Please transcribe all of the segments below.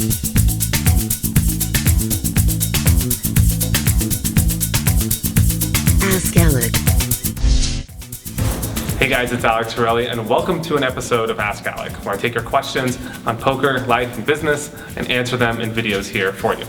Ask Alec. Hey guys, it's Alec Torelli, and welcome to an episode of Ask Alec, where I take your questions on poker, life, and business, and answer them in videos here for you.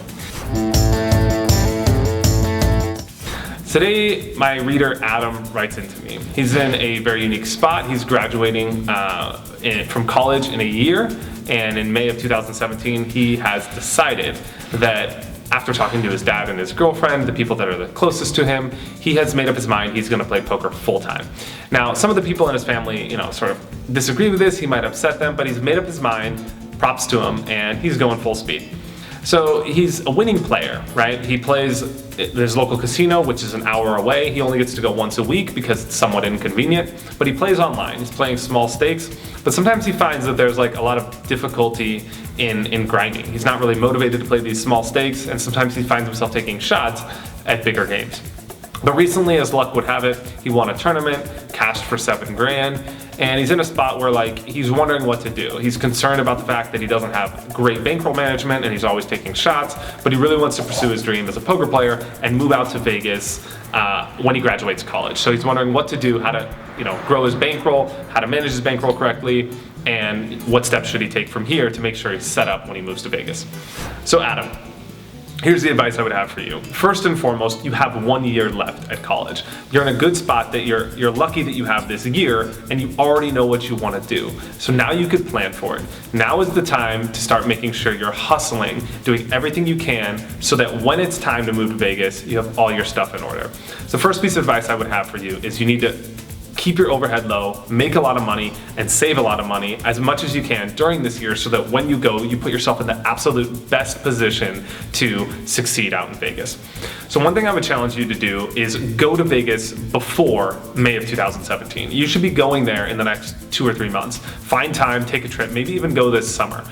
Today, my reader Adam writes into me. He's in a very unique spot. He's graduating from college in a year, and in May of 2017, he has decided that after talking to his dad and his girlfriend, the people that are the closest to him, he has made up his mind he's gonna play poker full time. Now, some of the people in his family, sort of disagree with this, he might upset them, but he's made up his mind, props to him, and he's going full speed. So he's a winning player, right? He plays, there's a local casino, which is an hour away. He only gets to go once a week because it's somewhat inconvenient, but he plays online. He's playing small stakes, but sometimes he finds that there's like a lot of difficulty in grinding. He's not really motivated to play these small stakes, and sometimes he finds himself taking shots at bigger games. But recently, as luck would have it, he won a tournament, cashed for $7,000, and he's in a spot where he's wondering what to do. He's concerned about the fact that he doesn't have great bankroll management and he's always taking shots, but he really wants to pursue his dream as a poker player and move out to Vegas when he graduates college. So he's wondering what to do, how to grow his bankroll, how to manage his bankroll correctly, and what steps should he take from here to make sure he's set up when he moves to Vegas. So Adam, here's the advice I would have for you. First and foremost, you have 1 year left at college. You're in a good spot that you're lucky that you have this year and you already know what you want to do. So now you could plan for it. Now is the time to start making sure you're hustling, doing everything you can so that when it's time to move to Vegas, you have all your stuff in order. So the first piece of advice I would have for you is you need to keep your overhead low, make a lot of money, and save a lot of money as much as you can during this year so that when you go, you put yourself in the absolute best position to succeed out in Vegas. So one thing I would challenge you to do is go to Vegas before May of 2017. You should be going there in the next 2 or 3 months. Find time, take a trip, maybe even go this summer.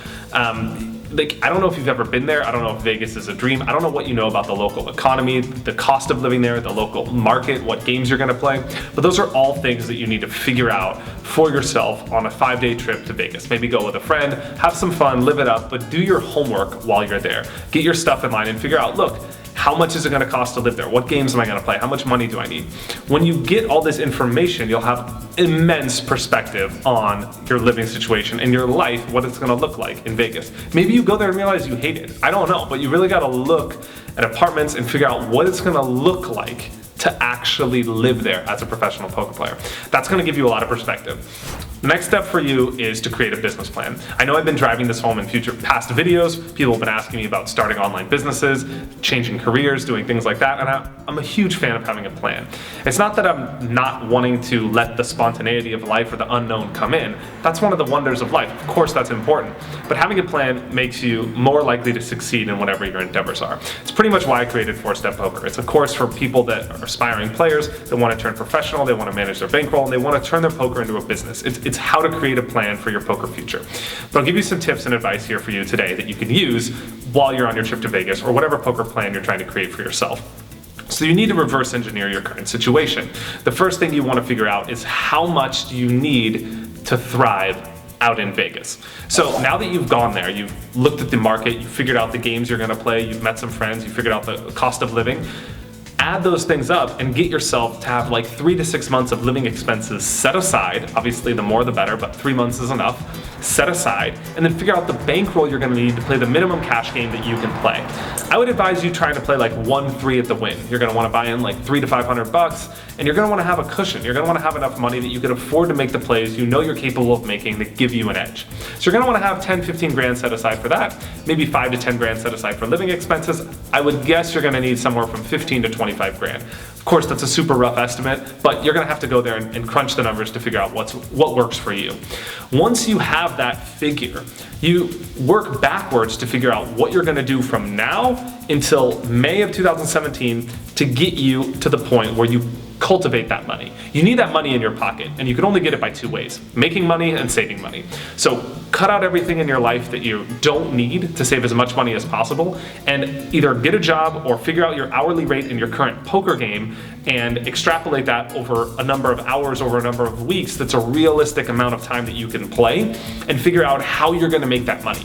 I don't know if you've ever been there. I don't know if Vegas is a dream. I don't know what you know about the local economy, the cost of living there, the local market, what games you're gonna play. But those are all things that you need to figure out for yourself on a 5-day trip to Vegas. Maybe go with a friend, have some fun, live it up, but do your homework while you're there. Get your stuff in line and figure out, look, how much is it going to cost to live there? What games am I going to play? How much money do I need? When you get all this information, you'll have immense perspective on your living situation and your life, what it's going to look like in Vegas. Maybe you go there and realize you hate it. I don't know, but you really got to look at apartments and figure out what it's going to look like to actually live there as a professional poker player. That's going to give you a lot of perspective. The next step for you is to create a business plan. I know I've been driving this home in past videos. People have been asking me about starting online businesses, changing careers, doing things like that, and I'm a huge fan of having a plan. It's not that I'm not wanting to let the spontaneity of life or the unknown come in. That's one of the wonders of life. Of course, that's important. But having a plan makes you more likely to succeed in whatever your endeavors are. It's pretty much why I created 4-Step Poker. It's a course for people that are aspiring players that want to turn professional, they want to manage their bankroll, and they want to turn their poker into a business. It's how to create a plan for your poker future. But I'll give you some tips and advice here for you today that you can use while you're on your trip to Vegas or whatever poker plan you're trying to create for yourself. So you need to reverse engineer your current situation. The first thing you want to figure out is how much do you need to thrive out in Vegas. So now that you've gone there, you've looked at the market, you've figured out the games you're going to play, you've met some friends, you've figured out the cost of living, add those things up and get yourself to have 3 to 6 months of living expenses set aside. Obviously, the more the better, but 3 months is enough. Set aside, and then figure out the bankroll you're going to need to play the minimum cash game that you can play. I would advise you trying to play 1-3 at the win. You're going to want to buy in $300 to $500, and you're going to want to have a cushion. You're going to want to have enough money that you can afford to make the plays you know you're capable of making that give you an edge. So you're going to want to have 10-15 grand set aside for that, maybe 5 to 10 grand set aside for living expenses. I would guess you're going to need somewhere from 15 to 25 grand. Of course, that's a super rough estimate, but you're going to have to go there and crunch the numbers to figure out what works for you. Once you have that figure, you work backwards to figure out what you're going to do from now until May of 2017 to get you to the point where you cultivate that money. You need that money in your pocket, and you can only get it by 2 ways: making money and saving money. So cut out everything in your life that you don't need to save as much money as possible, and either get a job or figure out your hourly rate in your current poker game and extrapolate that over a number of hours, over a number of weeks. That's a realistic amount of time that you can play, and figure out how you're going to make that money.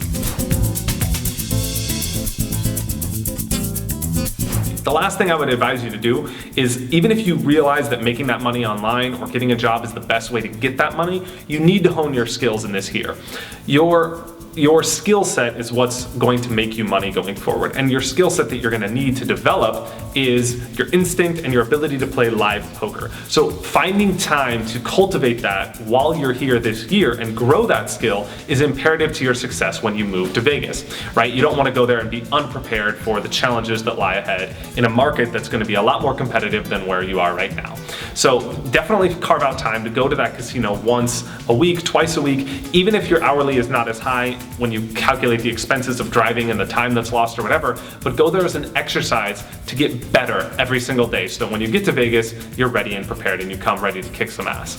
The last thing I would advise you to do is, even if you realize that making that money online or getting a job is the best way to get that money, you need to hone your skills in this here. Your skill set is what's going to make you money going forward. And your skill set that you're gonna need to develop is your instinct and your ability to play live poker. So finding time to cultivate that while you're here this year and grow that skill is imperative to your success when you move to Vegas, right? You don't wanna go there and be unprepared for the challenges that lie ahead in a market that's gonna be a lot more competitive than where you are right now. So definitely carve out time to go to that casino once a week, twice a week, even if your hourly is not as high when you calculate the expenses of driving and the time that's lost or whatever, but go there as an exercise to get better every single day so that when you get to Vegas, you're ready and prepared and you come ready to kick some ass.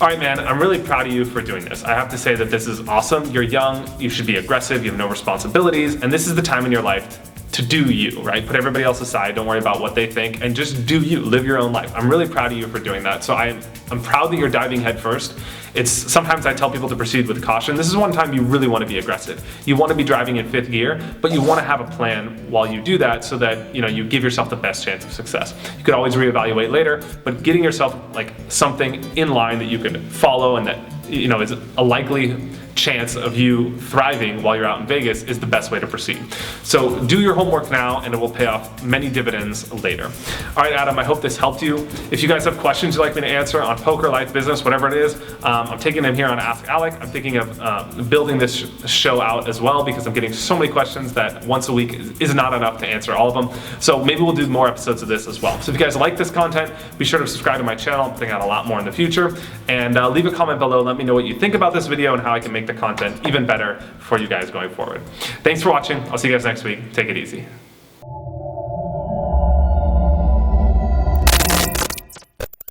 All right, man, I'm really proud of you for doing this. I have to say that this is awesome. You're young, you should be aggressive, you have no responsibilities, and this is the time in your life to do you, right? Put everybody else aside, don't worry about what they think, and just do you, live your own life. I'm really proud of you for doing that. So I'm proud that you're diving head first. Sometimes I tell people to proceed with caution. This is one time you really want to be aggressive. You want to be driving in 5th gear, but you want to have a plan while you do that so that you give yourself the best chance of success. You could always reevaluate later, but getting yourself like something in line that you could follow and that is a likely chance of you thriving while you're out in Vegas is the best way to proceed. So do your homework now and it will pay off many dividends later. All right, Adam, I hope this helped you. If you guys have questions you'd like me to answer on poker, life, business, whatever it is, I'm taking them here on Ask Alec. I'm thinking of building this show out as well because I'm getting so many questions that once a week is not enough to answer all of them. So maybe we'll do more episodes of this as well. So if you guys like this content, be sure to subscribe to my channel. I'm putting out a lot more in the future. And leave a comment below. Let me know what you think about this video and how I can make the content even better for you guys going forward. Thanks for watching. I'll see you guys next week. Take it easy.